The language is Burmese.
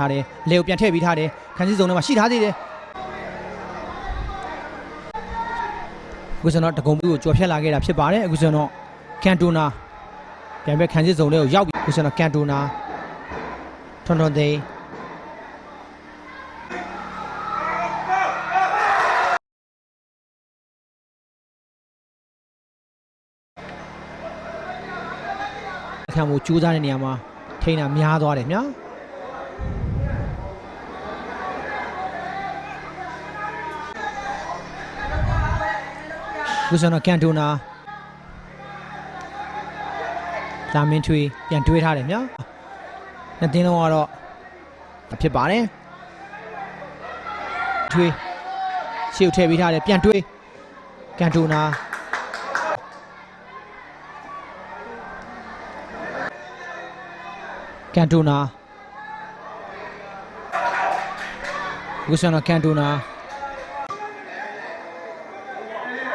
ထားတယ်လေကိုပြန်ထည့်ပြီးထားတယ်ခန်းစီစုံထဲမှာရှိထားသေးတယ်အခုဆိုတော့တကုံဘူးကိုကြော်ဖြတ်လာခဲ့တာဖြစ်ပါတယ်အခုဆိုတော့ကန်တိုနာပြန်ပဲခန်းစီစုံလေးကိုရောက်ပြီအခုဆိုတော့ကန်တိုနာထွန်းထွန်းသိန်းခံမှုကြိုးစားတဲ့နေရာမှာထိန်းတာများသွားတယ်ညာခုစတော့ကန်တိုနာလာမင်းထွေးပြန်တွေးထားတယ်ညာနှစ်တင်းလုံးကတော့ဖြစ်ပါတယ်ထွေးရှေ့ကိုထည့်ပြီးထားတယ်ပြန်တွေးကန်တိုနာကန်တိုနာခုစတော့ကန်တိုနာ